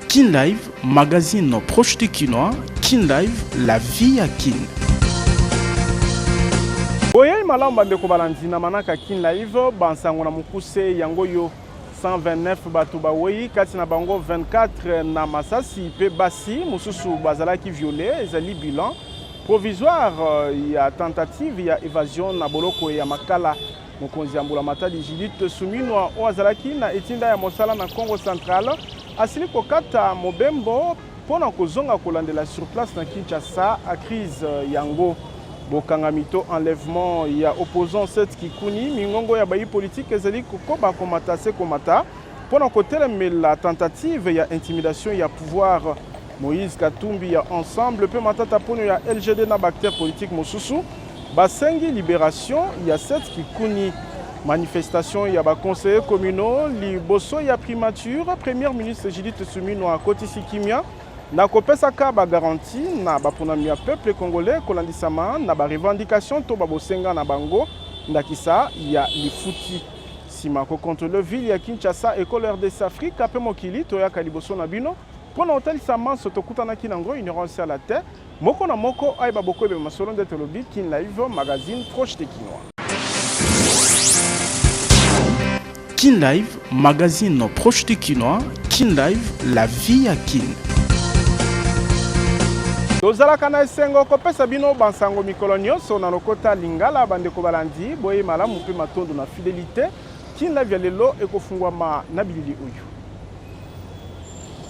Kin Live, magazine proche de Kinois. Kin Live, la vie à Kin. Oye malamu bandeko balandi na manaka Kin Live bansango na mukuse yango yo 129 batu bawoyi kati na bango 24 na masasi pe basi mususu bazalaki violé ezali bilan provisoire ya tentative ya évasion na boloko ya makala mokonzi ya mbula matadi Judith Suminwa oazalaki na etinda ya mosala na Congo Central asili kokata mobembo pona kozonga kolandela sur place na Kinshasa a crise yango bokanga mito enlèvement ya opposant 7 kikuni mingongo ya bayi politique ezali kokoba komata se komata pona kotelemela tentative ya intimidation ya pouvoir Moïse Katumbi ya ensemble pe matata pono ya LGD na acteur politique mosusu basengi libération ya 7 kikuni manifestation ya ba conseillers communaux liboso ya primature premier ministre Judith Suminwa Kotisi Kimia na kopesaka ba garantie na baponami ya peuple congolais kolandisama na ba revendication to babosenga na bango ndakisa ya lifuti sima ko contrôle ville ya Kinshasa et colère des Afrique pe mokili to ya kaliboso na bino pona otalisama sotokutana kinango ignorance à la terre moko na moko ay baboko be masolo de telobi Kin Live magazine proche de Kinois. Kin Live, magazine proche de Kinois. Kin Live, la vie à Kin. Tozalaka na esengo kopesa bino bansango mikolo nyonso na lokota lingala bandeko balandi boye malamu pe matondo na fidélité Kin Live ya lelo ekofungwama na bilili oyo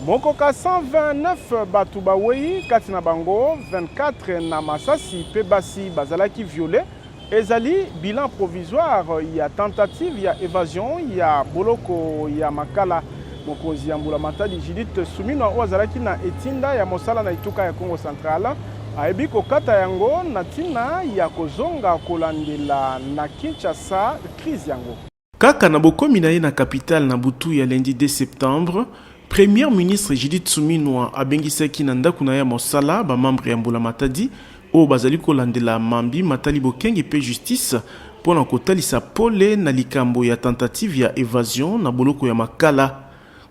mokoka 129 batu baweyi kati na bango 24 na masasi pe basi bazalaki violé ezali bilan provisoire ya tentative ya évasion ya boloko ya makala mokonzi ya mbula matadi Judith Suminwa oazalaki na etinda ya mosala na ituka ya Congo Central ayebi kokata yango na tina ya kozonga kolandela na Kinshasa crise yango kaka na bokomi na ye na capitale na butu ya lundi 2 septembre premier ministre Judith Suminwa abengisaki na ndako na ya mosala ba membre ya mbula matadi o bazali kolandela mambi matali bokenge pe justice pona kotalisa pole na likambo ya tentative ya évasion na boloko ya makala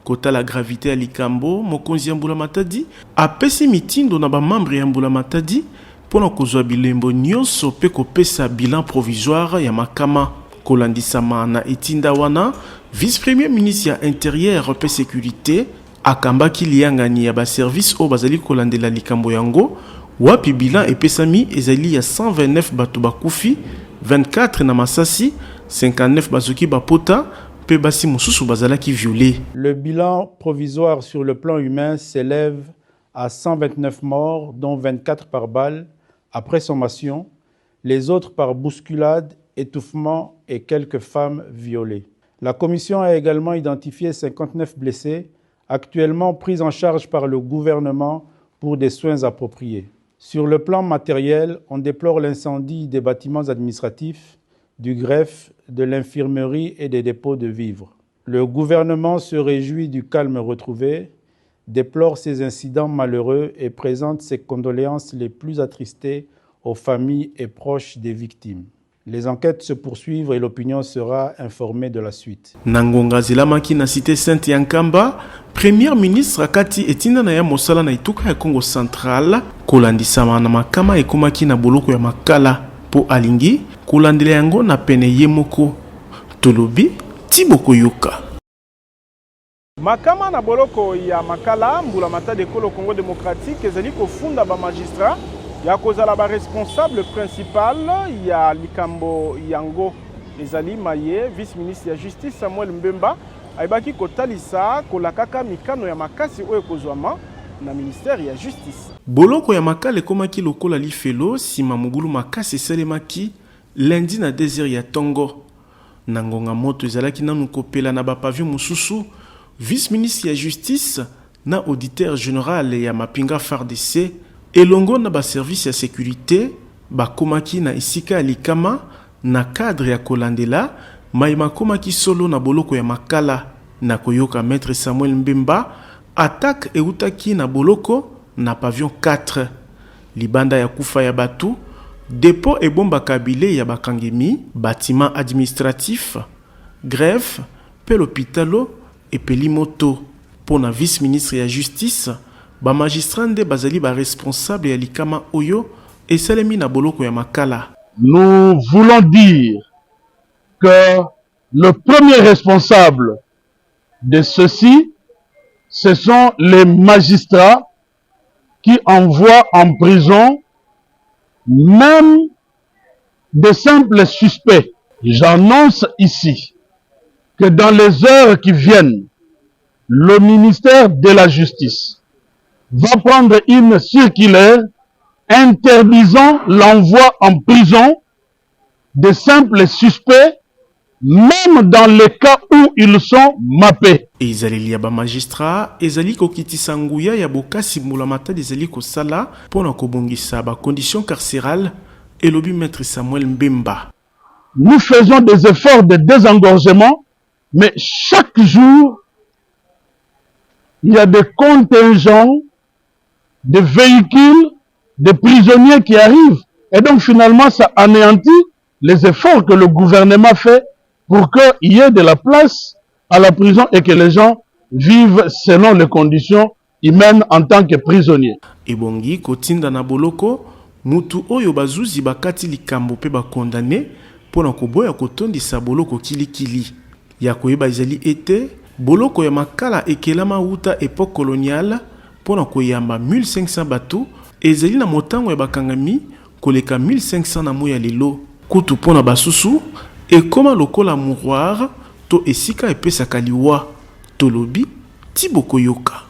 kota la gravité ya likambo mokonzi ya mbula matadi apesi mitindo na ba membre ya mbula matadi pona kozwa bilembo nyonso pe kopesa bilan provisoire ya makama kolandisama na etinda wana vice premier ministre ya intérieur pe sécurité akambaki liangani ya ba service o bazali kolandela likambo yango wapi bilan epesami ezali ya 129 batu bakufi 24 na masasi 59 bazuki bapota pe basi mususu bazalaki violé. Le bilan provisoire sur le plan humain s'élève à 129 morts dont 24 par balle après sommation, les autres par bousculade, étouffement et quelques femmes violées. La commission a également identifié 59 blessés actuellement pris en charge par le gouvernement pour des soins appropriés. Sur le plan matériel, on déplore l'incendie des bâtiments administratifs, du greffe, de l'infirmerie et des dépôts de vivres. Le gouvernement se réjouit du calme retrouvé, déplore ces incidents malheureux et présente ses condoléances les plus attristées aux familles et proches des victimes. Les enquêtes se poursuivent et l'opinion sera informée de la suite. Nangonga Zilamaki na cité Sainte Yankamba, premier ministre akati etinda na ya mosala na ituka ya Congo Central, kolandisama na makama ekomaki na boloko ya makala po alingi, kolandela yango na pene yemoko. Tolobi, Tiboko Yuka. makama na boloko ya makala mbula matadi ekolo Congo démocratique ezali kofunda ba magistrat ya kozala ba responsable principal ya likambo yango ezali maye vice ministre ya justice Samuel Mbemba ayebaki kotalisa kolakaka mikano ya makasi oyo kozwama na ministère ya justice. Boloko ya makala ekomaki lokola lifelo sima mugulu makasi esalemaki lundi na désert ya Tongo. Nangonga moto ezalaki nanu kopela na bapavio mususu vice ministre ya justice na auditeur général ya mapinga FARDC elongo na ba service ya sécurité bakomaki na isika ya likama na cadre ya kolandela maima komaki solo na boloko ya makala na koyoka maître Samuel Mbemba attaque eutaki na boloko na pavillon 4 libanda ya kufa ya batu dépôt et bomba kabile ya bakangemi bâtiment administratif greffe pe l'hôpitalo et pelimoto Pour la vice-ministre de la Justice, ba magistrat nde bazali ba responsable ya likama oyo et salemi na boloko ya makala. Nous voulons dire que le premier responsable de ceci, ce sont les magistrats qui envoient en prison même de simples suspects. J'annonce ici que dans les heures qui viennent, le ministère de la Justice va prendre une circulaire interdisant l'envoi en prison de simples suspects, même dans les cas où ils sont mappés. Ezali ya ba magistrat, ezali ko kitisa nguya ya bokasi mulamata ezali ko sala pona ko bongisa ba conditions carcérales et lobi maître Samuel Mbemba. Nous faisons des efforts de désengorgement, mais chaque jour, il y a des contingents de véhicules, de prisonniers qui arrivent. Et donc finalement, ça anéantit les efforts que le gouvernement fait pour qu'il y ait de la place à la prison et que les gens vivent selon les conditions humaines en tant que prisonniers. Ebongi kotinda na boloko, mutu oyo bazuzi bakati likambo pe ba condamné pona koboya kotondisa boloko kilikili. Ya koyeba ezali ete boloko ya makala ekelama uta époque coloniale pona koyamba 1500 bateau ezali na motango ya bakangami koleka 1500 na moya lelo kutu pona basusu ekoma lokola mouroir to esika epesaka liwa tolobi Tiboko Yoka.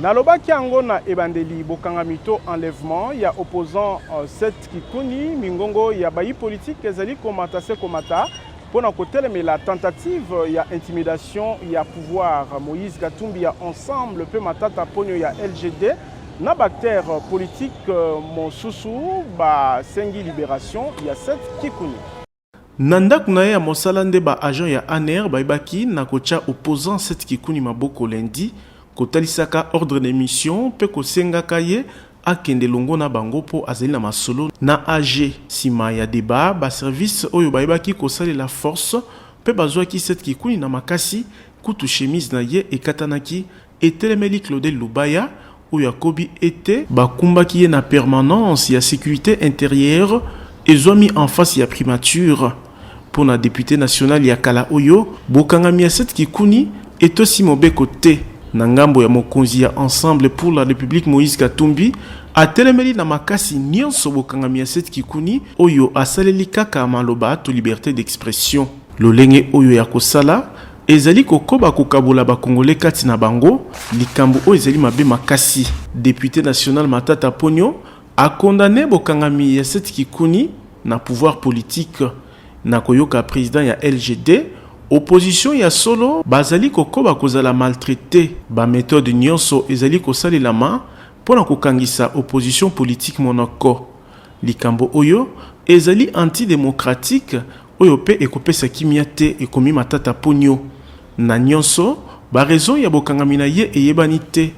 Nalobaki yango na ebandeli bokangami to enlèvement ya opposant 7 Kikuni mingongo ya bayi politique ezali komata se komata pona kotelemela tentative ya intimidation ya pouvoir Moïse Katumbi ya ensemble pe matata ponyo ya LGD na bactère politique mosusu ba sengi libération ya 7 Kikuni. Nandak na ya mosala nde ba agent ya ANR baibaki na kocha opposant 7 Kikuni maboko lundi kotalisaka ordre de mission pe kosengaka ye akende longo na bango po azali na masolo na AG sima ya débat ba service oyo baibaki kosali la force pe bazwaki 7 Kikuni na makasi kutu chemise na ye ekatanaki etelemeli Claudel Lubaya oyo akobi ete bakumbaki ye na permanence ya sécurité intérieure ezwami en face ya primature pour la députée nationale ya kala oyo bokangami ya 7 Kikuni etosi mobeko te na ngambo ya mokonzi ya ensemble pour la République Moïse Katumbi atelemeli na makasi nyonso bokangami ya 7 Kikuni oyo asaleli kaka maloba to liberté d'expression lolenge oyo ya kosala ezali kokoba kokabola bakongole kati na bango likambo oyo ezali mabe makasi. Député national Matata Ponyo a condamné bokangami ya 7 Kikuni na pouvoir politique na koyoka président ya LGD opposition ya solo bazali kokoba kozala maltraité ba méthode nyonso ezali kosalelama pona kokangisa opposition politique monoko likambo oyo ezali antidémocratique oyo pe ekopesa kimia te ekomi Matata Ponyo na nyonso ba raison ya bokangami na ye eyebani te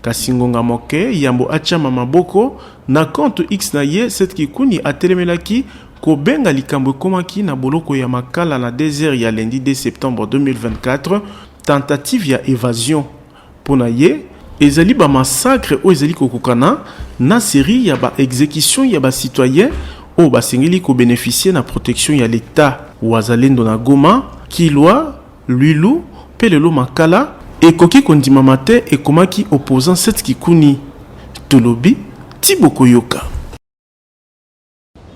kasi ngonga moke yambo achama maboko na compte X na ye 7 Kikuni atelemelaki kobenga likambo komaki na boloko ya makala na désert ya lundi 2 septembre 2024 tentative ya évasion pona ye ezali ba massacre o ezali kokokana na série ya ba exécution ya ba citoyen o basengeli ko bénéficier na protection ya l'état wazalendo na Goma Kilwa Lwilu pelelo makala ekoki kondimama te ekomaki opposant 7 Kikuni tolobi Tiboko Yoka.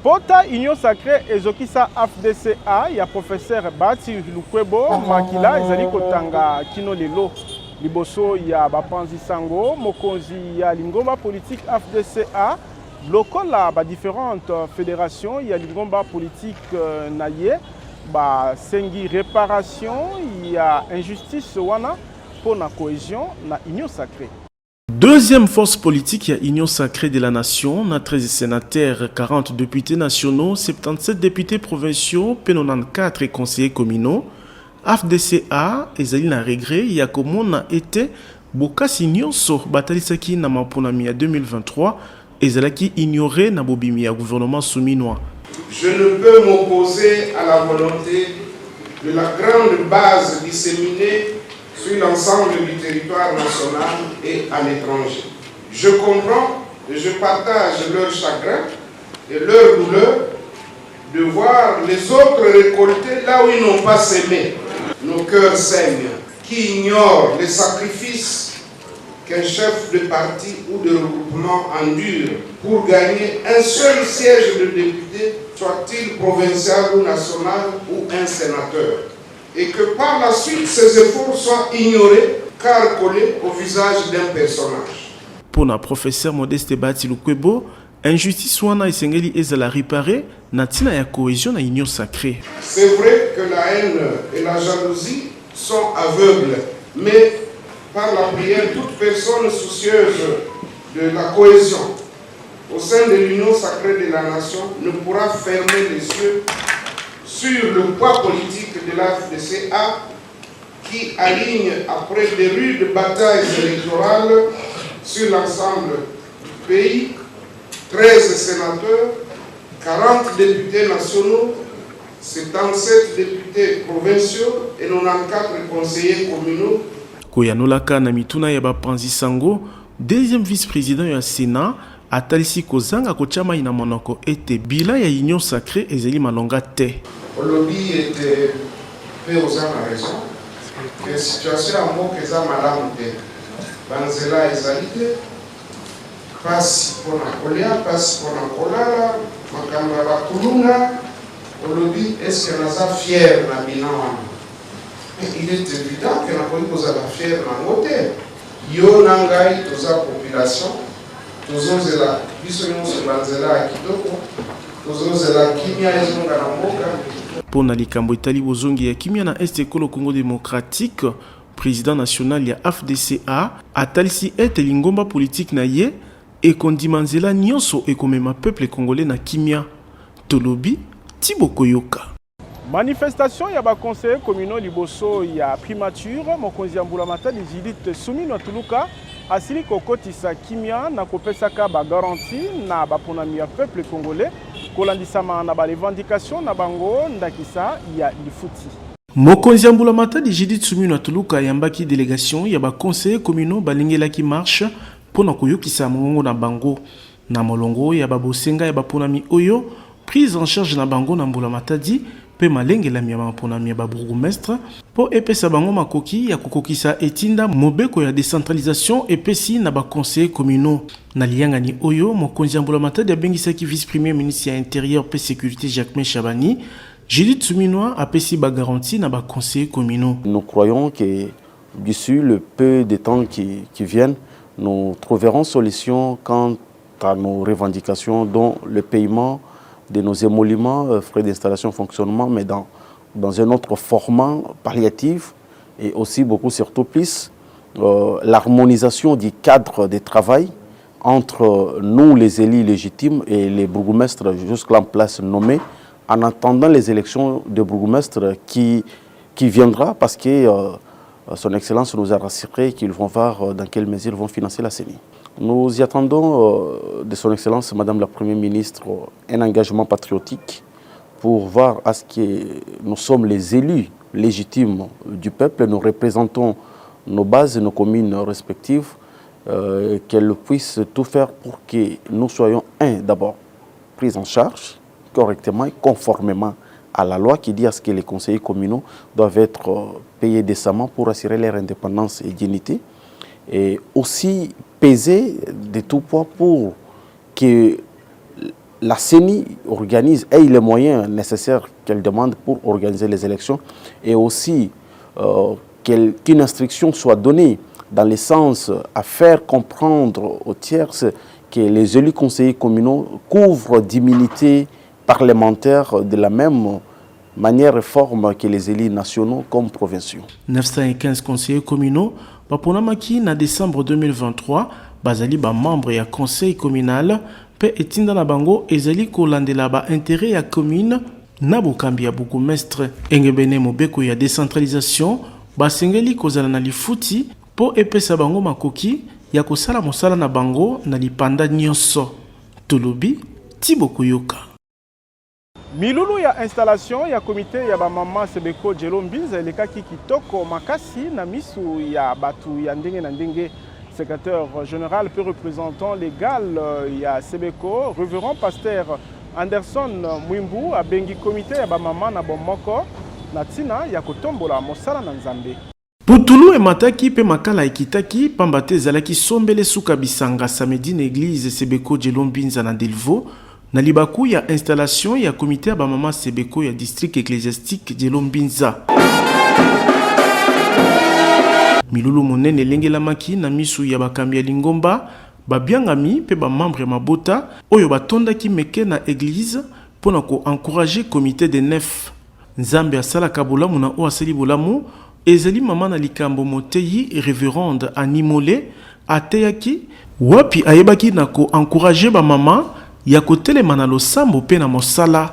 Pota Union Sacrée ezokisa AFDCA ya professeur Bati Lukwebo Makila ezali kotanga kino lelo liboso ya bapanzi sango mokonzi ya lingomba politique AFDCA lokola ba différentes fédérations ya lingomba politique na ye ba sengi réparation ya injustice wana pona cohésion na Union Sacrée. Deuxième force politique, il y a Union Sacrée de la Nation, na 13 sénateurs, 40 députés nationaux, 77 députés provinciaux, 94 conseillers communaux. AFDCA, ezali na regret, ya komona été bokasi nyonso batalisaki na maponami ya 2023, ezalaki ignoré na bobimi ya gouvernement souminois. Je ne peux m'opposer à la volonté de la grande base disséminée sur l'ensemble du territoire national et à l'étranger. Je comprends et je partage leur chagrin et leur douleur de voir les autres récolter là où ils n'ont pas semé. Nos cœurs saignent, qui ignorent les sacrifices qu'un chef de parti ou de regroupement endure pour gagner un seul siège de député, soit-il provincial ou national ou un sénateur. Et que par la suite, ces efforts soient ignorés car collés au visage d'un personnage. Pour le professeur Modeste Bati Lukwebo, injustice wana esengeli ezala réparé na tina ya cohésion na union sacrée. C'est vrai que la haine et la jalousie sont aveugles, mais par la prière, toute personne soucieuse de la cohésion au sein de l'union sacrée de la nation ne pourra fermer les yeux sur le poids politique de la FDCA qui aligne après des rudes batailles électorales sur l'ensemble du pays 13 sénateurs, 40 députés nationaux, 77 députés provinciaux et 94 conseillers communaux. Koyanolaka na mituna ya bapanzi sango, deuxième vice-président ya Sénat, atalisi kozanga kochama ina monoko ete bila ya union sacrée ezeli malonga te. Olobi était peu aux la raison que la situation à mot que ça malamu te. Banzela ezalite, passe pour la colia, passe pour la colala, makamba bakulunga. Olobi est-ce que nous sommes fiers na bilan? Il est évident que nous sommes fiers na côté. Yo nangai toza population, tozozela biso nyonso banzela kitoko, tozozela kimia ezonga na mboka. Pour na likambo itali bozongi ya kimia na Est Ekolo Congo démocratique, président national ya FDCA atalisi ete lingomba politique na ye ekondimanzela nyonso ekomema peuple congolais na kimia. Tolobi Thibaut Koyoka. Manifestation ya ba conseiller communaux liboso ya primature mokonzi ya Mbula Matadi Judith Suminwa Tuluka asili kokotisa kimia na kopesaka ba garantie na baponami ya peuple congolais kolandisama na ba revendication na bango ndakisa ya lifuti. Mokonzi ya Mbula Matadi Judith Suminwa Tuluka yambaki délégation ya ba conseiller communaux balingelaki marche pona koyokisa mongo na bango na molongo ya babosenga ya baponami oyo prise en charge na bango na Mbula Matadi pe malengela miyama ponami ya bourgmestre po epesa bango makoki ya kokokisa etinda mobeko ya décentralisation epesi na ba conseillers communaux na liangani oyo mokonzi ya Mbula Matadi abengisaki vice premier ministre ya intérieur pe sécurité Jacques Chabani Judith Suminwa apesi ba garantie na ba conseillers communaux. Nous croyons que d'ici le peu de temps qui viennent, nous trouverons solution quant à nos revendications dont le paiement de nos émoluments, frais d'installation, fonctionnement, mais dans un autre format palliatif et aussi beaucoup surtout plus l'harmonisation du cadre de travail entre nous les élus légitimes et les bourgmestres jusqu'à en place nommés en attendant les élections de bourgmestres qui viendra parce que son Excellence nous a rassuré qu'ils vont voir dans quelle mesure ils vont financer la CENI. Nous y attendons de son Excellence, Madame la Première Ministre, un engagement patriotique pour voir à ce que nous sommes les élus légitimes du peuple, nous représentons nos bases et nos communes respectives, qu'elle puisse tout faire pour que nous soyons, d'abord, pris en charge correctement et conformément à la loi qui dit à ce que les conseillers communaux doivent être payés décemment pour assurer leur indépendance et dignité, et aussi peser de tout poids pour que la CENI organise, ait les moyens nécessaires qu'elle demande pour organiser les élections, et aussi qu'une instruction soit donnée dans le sens à faire comprendre aux tierces que les élus conseillers communaux couvrent d'immunité parlementaire de la même manière et forme que les élus nationaux comme provinciaux. 915 conseillers communaux, baponamaki na décembre 2023, bazali ba membre ya conseil communal, pe etinda na bango ezali kolandela ba intérêt ya commune na bokambi ya bourgmestre. Engebene mobeko ya décentralisation, basengeli kozala na lifuti po epesa bango makoki ya kosala mosala na bango na lipanda nyonso. Tolobi Thibaut Koyoka. milulu ya installation ya comité ya bamama Sebeko Jelo Mbinza elekaki kitoko makasi na misu ya batu ya ndenge na ndenge. Secrétaire général puis représentant légal ya Sebeko, révérend pasteur Anderson Mwimbu abengi comité ya bamama na bomoko na tina ya kotombola mosala na Nzambe. Putulu emataki pe makala ekitaki pamba te ezalaki sombele suka bisanga samedi na église Sebeko Jelo Mbinza na Delvaux na libaku ya installation ya comité ya bamama Sebeko ya district ecclésiastique Jelo Mbinza. Milulu monene elengelamaki na misu ya bakambi ya Lingomba babiangami pe bamembre ya mabota oyo batondaki meke na église mpona koencourager comité de nef. Nzambe asalaka bolamu na oyo asali bolamu ezali mama na likambo moteyi révérende Animole ateyaki wapi ayebaki na koencourager bamama ya kotelema na losambo pe na mosala.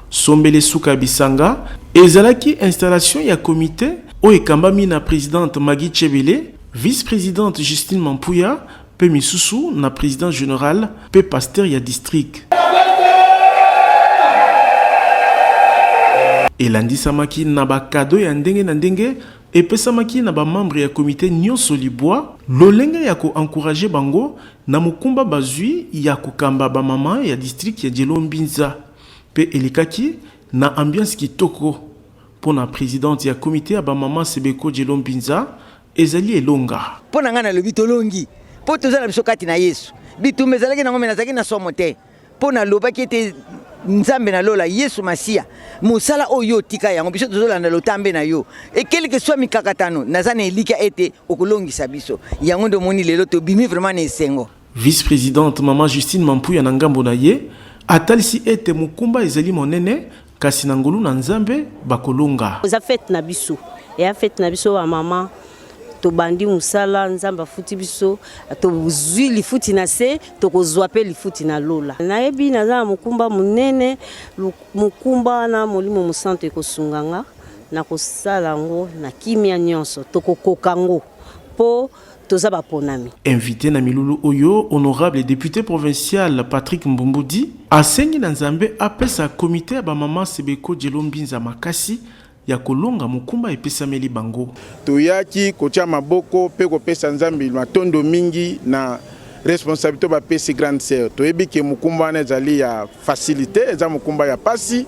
Sombele suka bisanga ezalaki installation ya comité oyo ekambami na présidente Magui Chebele, vice-présidente Justine Mampuya, pe misusu na président général pe pasteur ya district. Elandisamaki na bakado ya ndenge na ndenge epesamaki na bamembre ya comité nyonso libwa lolenge ya koencourager bango na mokumba bazwi ya kokamba bamama ya district ya Jelo Mbinza pe elikaki na ambiance kitoko. Pour la présidente ya comité ya bamama Sebeko Jelo Mbinza ezali elonga. Pona ngana le bitolongi. Po tozala biso kati na Yesu. Bitumbe zalaki na ngome na zaki na somote. Pona loba kete Nzambe na lola Yesu Masia. Musala oyo tika yango biso tozola na lotambe na yo. Et quel que soit mikakatano nazana elika ete okolongi sabiso. Yango ndo moni lelo to bimi vraiment na esengo. Vice-présidente maman Justine Mampuya na ngambo na ye atalisi ete mukumba ezali monene kasi na ngolu na Nzambe bakolonga. Oza fête na biso. Ya fête na biso wa mama to bandi musala Nzamba futi biso to zwi lifuti na se to kozwa pe lifuti na lola. Nayebi naza mukumba munene mukumba na molimo musante kosunganga na kosala ngo na kimia nyonso to kokokango po tozaba ponami. Invité na milulu oyo honorable député provincial Patrick Mbumboudi asengi na Nzambe apesa comité ya bamama Sebeko Jelo Mbinza makasi ya kolonga mukumba epesameli bango. Toyaki kotia maboko pe kopesa Nzambe matondo mingi na responsabilité ba pesi grande sœur. Toyebi ke mukumba na ezali ya facilité, eza mukumba ya pasi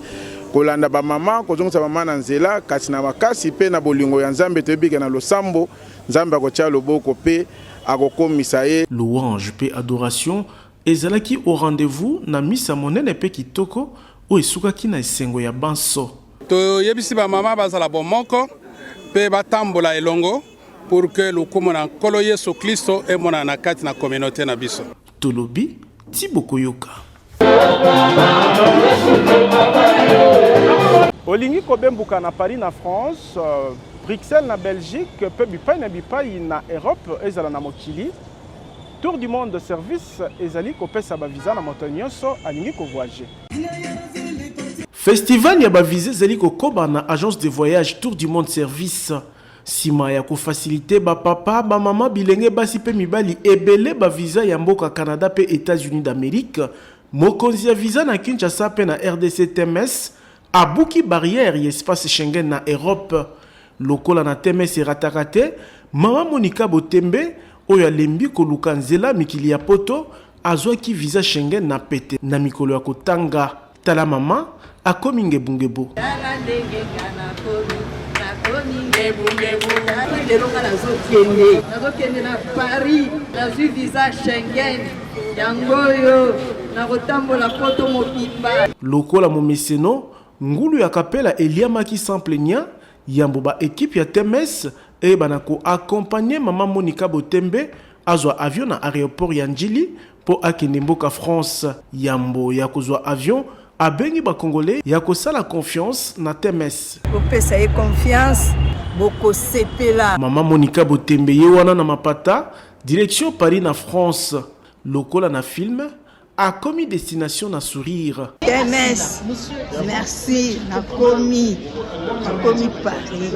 kolanda ba mama kozongisa mama na nzela kasi na makasi pe na bolingo ya Nzambe toyebi ke na losambo Nzambe akotia loboko pe akokomisa ye. Louange pe adoration ezalaki au rendez-vous na misa monene pe kitoko o esukaki na esengo ya banso. To yebisi ba mama bazala bomoko pe batambola elongo pour que lokumu na nkolo Yesu Kristo emona na kati na communauté na biso. Tolobi Tiboko Yoka. Olingi kobembuka na Paris na France, Bruxelles na Belgique, pe bipai na bipai na Europe ezala na mokili. Tour du monde de service ezali kopesa ba visa na moto nyonso alingi ko voyager. Festival ya ba visa ezali kokoba na agence de voyage Tour du monde service. Sima ya ko faciliter ba papa ba mama bilenge basi pe mibali ebele ba visa ya mboka Canada pe États-Unis d'Amérique. Mokonzi ya visa na Kinshasa pe na RDC TMS abuki barrière ya espace Schengen na Europe. Lokola na TMS eratakate mama Monica Botembe oyo alembi koluka nzela mikili ya poto azwaki visa Schengen na pete na mikolo ya kotanga. Tala mama akomi ngebungebo. Nazokende na Paris, nazwi visa Schengen, yangoyo nakotambola poto mopipa. Lokola momeseno, ngulu ya kapela eliamaki samplenya, yambo ba équipe ya TMS e banako accompagner maman Monica Botembe azwa avion na aéroport ya Njili po akende mboka France. Yambo ya kozwa avion abengi ba Congolais ya kosala confiance na TMS. Kopesa ye confiance, boko sepela. Maman Monica Botembe ye wana na mapata, direction Paris na France. Lokola na film a commis destination na sourire. TMS, merci, na komi Paris.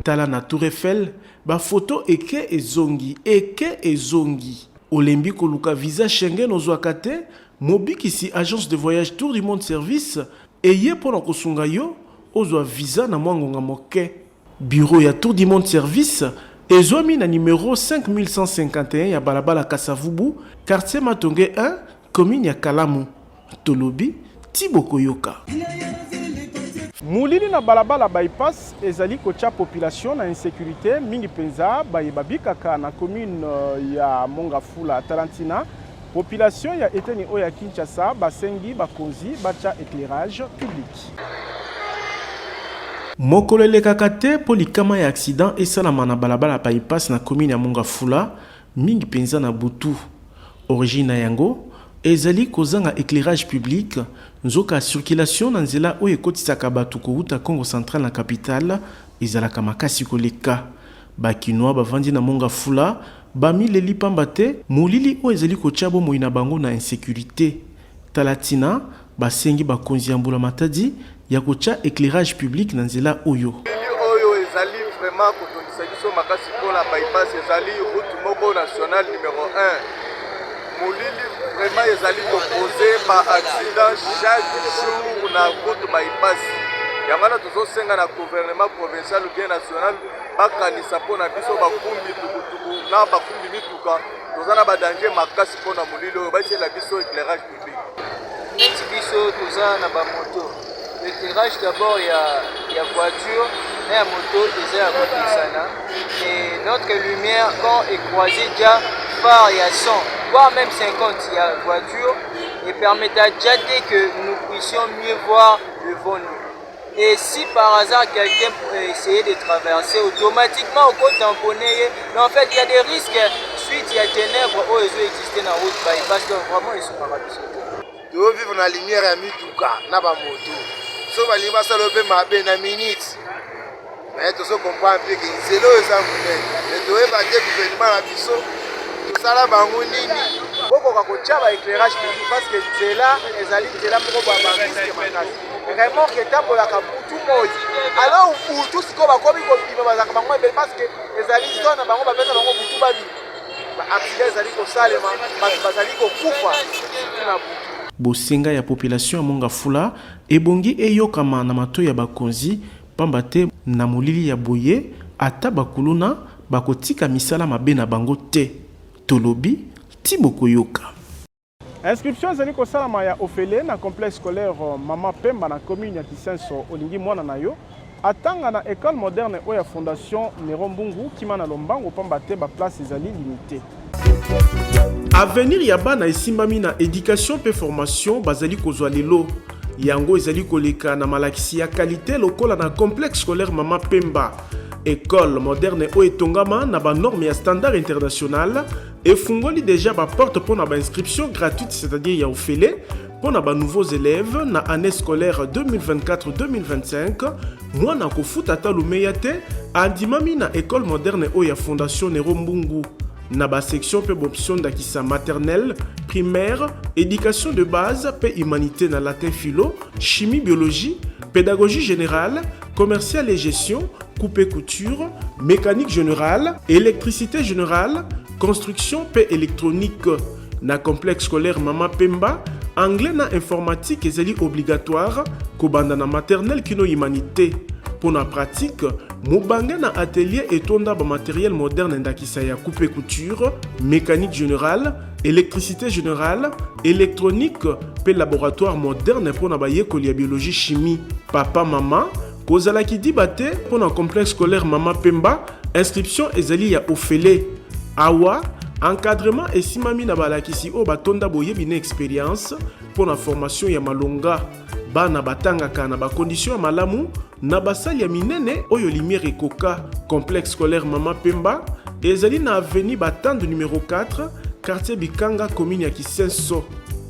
Tala na Tour Eiffel, ba photo eke ezongi. Olembi koluka visa Schengen ozwakate, mobikisi agence de voyage Tour du Monde Service eye mpona kosunga yo ozwa visa na mwangonga moke. Bureau ya Tour du Monde Service ezwami na numéro 5151 ya balabala Kasavubu, quartier Matonge 1, commune ya Kalamu. Tolobi Tiboko Yoka. Mulili na balabala bypass ezali kocha population na insécurité mingi penza babikaka na commune ya Mongafula Tarantina. Population ya eteni oya Kinshasa basengi bakonzi bacha éclairage public. Mokolele kakate polikama ya accident esalama na balabala bypass na commune ya Mongafula mingi penza na butu. Origine na yango ezali kozanga éclairage public nzoka circulation na nzela oyo ekotisaka bato kouta Congo Central na capitale ezalaka makasi koleka. Bakinois bavandi na Mongafula bamileli pamba te molili oyo ezali kotia bomoi na bango na insécurité. Talatina basengi bakonzi ya Mbula Matadi ya kotia éclairage public na nzela oyo. Oyo ezali vraiment kotondisa biso makasi mpona bypass ezali route moko nationale numéro 1. Molili vraiment ezali composé par accident chaque jour na route bypass. Yamana tozosenga na gouvernement provincial ou bien national bakanisa mpona biso bakumbi tukutuku na bakumbi mituka tozana ba danger makasi mpona molili oyo batiela biso éclairage public. Neti biso tozana na bamoto. L'éclairage d'abord il y a voiture et la moto eza ya kotisana. Et notre lumière quand est croisée déjà phare il y a 100 voire même 50 il y a voiture et permettra déjà que nous puissions mieux voir devant nous. Et si par hasard quelqu'un essayer de traverser automatiquement au côté tamponné, mais en fait il y a des risques suite il y a ténèbres où ils ont existé dans la route bypass donc vraiment ils sont pas rapides. Tu veux vivre dans la lumière ya mituka na ba moto. So bali basalope mabe na minutes. Mais tu so comprends que c'est là ça monene. Et tu veux pas que gouvernement la biso tout ça là bango nini. Boko kocha ba éclairage public parce que c'est là ezali c'est là moko ba risque makasi. Vraiment que tambo la kabutu moyi. Alors pour tout ce qu'on va comme il va za bango parce que ezali zone bango ba pesa bango butu ba bi. Ba accident ezali ko salema bazali ko kufa. Bosenga ya population ya Mongafula ebongi eyokama na mato ya bakonzi pamba te na molili ya boye ata bakuluna bakotika misala mabe na bango te. Tolobi Tiboko Yoka. Inscription ezali kosalama ya ofele na complexe scolaire Mama Pemba na commune ya Kisenso olingi mwana na yo atanga na école moderne oya fondation Nero Mbungu kima na lombango pamba te ba place ezali limité. Avenir ya bana esimbami na éducation pe formation bazali kozwa lelo yango ezali koleka na malakisi ya qualité lokola na complexe scolaire Mama Pemba. École moderne o etongama na ba norme ya standard international et fungoli déjà ba porte pour na ba inscription gratuite c'est-à-dire ya ofele pour na ba nouveaux élèves na année scolaire 2024-2025 mwana kofuta ta lumeya te andimami na école moderne o ya fondation Nero Mbungu na ba section pe option d'akisa maternelle, primaire, éducation de base pe humanité na latin philo, chimie biologie, pédagogie générale, commercial et gestion, coupe et couture, mécanique générale, électricité générale, construction pe électronique. Na complexe scolaire Mama Pemba, anglais na informatique ezali obligatoire, kobanda na maternelle kino humanité. Pour la pratique, Mobanga na atelier et tonda ba matériel moderne ndakisa ya coupe et couture, mécanique générale, électricité générale, électronique, pe laboratoire moderne pour na ba yekoli ya biologie chimie. Papa mama, kozala ki dibate pour na complexe scolaire Mama Pemba, inscription ezali ya ofele. Awa, encadrement et simami na balakisi o batonda boyebi na expérience pour la formation ya malonga. Bana batangaka na ba condition ya malamu na basali ya minene oyo limiere ekoka. Complexe scolaire Mama Pemba ezali na avenue Batande numéro 4 quartier Bikanga commune ya Kisenso.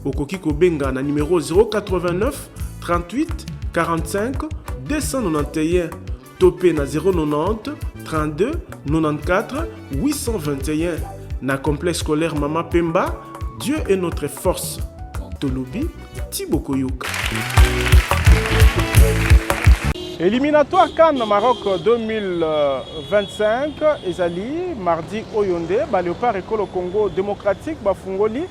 Okoki kobenga na numéro 089 38 45 291 topé na 090 32 94 821 na complexe scolaire Mama Pemba. Dieu est notre force. Tolobi Tiboko Yoka. Éliminatoire Cannes Maroc 2025 ezali mardi oyonde ba Léopard École Congo démocratique bafungoli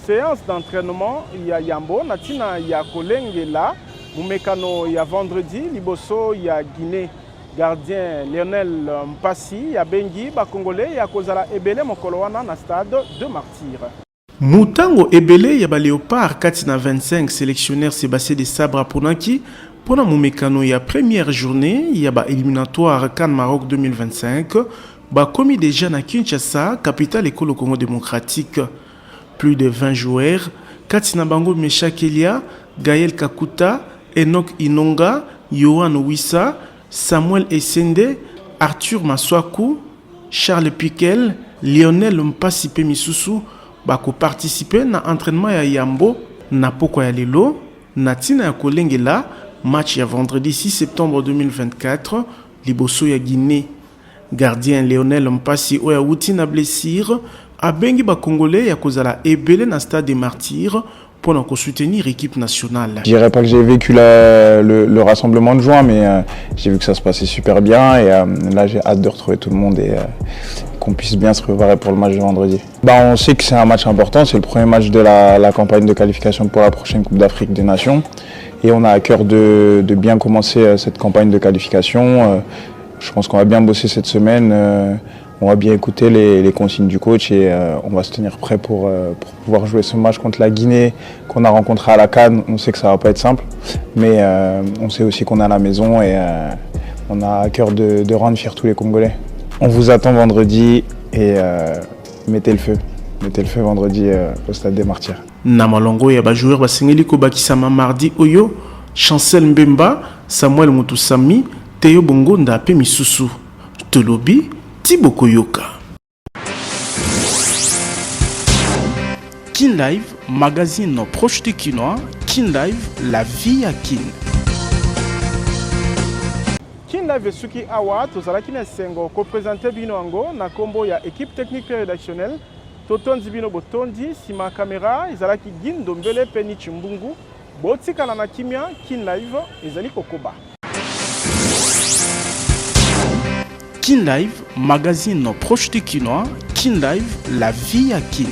séance d'entraînement ya Yambo na tina ya kolengela mumekano ya vendredi liboso ya Guinée. Gardien Lionel Mpassi ya bengi ba Congolais ya kozala ebele mokolo wana na stade de Martyrs. Mutango ebele ya ba Léopard kati na 25 sélectionneur Sébastien de Sabre Ponaki pour la mumekano ya première journée ya ba éliminatoire CAN Maroc 2025 ba commis déjà na Kinshasa, capitale école au Congo démocratique. Plus de 20 joueurs, Katina Bango Meshakelia, Gaël Kakuta, Enoch Inonga, Yohan Wissa, Samuel Essende, Arthur Maswaku, Charles Piquel, Lionel Mpasipe Misusu, bako participer na entraînement ya Yambo, na poko ya lelo, na tina ya kolengela, match ya vendredi 6 septembre 2024, liboso ya Guinée. Gardien Lionel Mpassi oya wuti na blessure, abengi ba Congolais ya kozala ebele na stade des Martyrs pour soutenir l'équipe nationale. Je dirais pas que j'ai vécu le rassemblement de juin, mais j'ai vu que ça se passait super bien et là j'ai hâte de retrouver tout le monde et qu'on puisse bien se préparer pour le match de vendredi. On sait que c'est un match important, c'est le premier match de la campagne de qualification pour la prochaine Coupe d'Afrique des Nations et on a à cœur de bien commencer cette campagne de qualification. Je pense qu'on va bien bosser cette semaine. On va bien écouter les consignes du coach et on va se tenir prêt pour pouvoir jouer ce match contre la Guinée qu'on a rencontré à la CAN. On sait que ça ne va pas être simple, mais on sait aussi qu'on est à la maison et on a à cœur de rendre fiers tous les Congolais. On vous attend vendredi et mettez le feu. Mettez le feu vendredi au stade des Martyrs. Namalongo ya ba joueur ba sengeli ko bakisama mardi oyo, Chancel Mbemba, Samuel Mutusami, Théo Bongonda pe Misusu. Tolobi Thibaut Koyoka. Kin Live, magazine proche de Kinois. Kin Live, la vie à Kin. Kin Live Suki Awa, tozalaki na sengo ko présenter bino ango na kombo ya équipe technique et rédactionnelle. Totondi bino botondi sima caméra ezalaki Gindo Mbele Peni Chimbungu. Botikala na kimia Kin Live ezali kokoba. Kin Live, magazine proche de Kinois. Kin Live, la vie à Kin.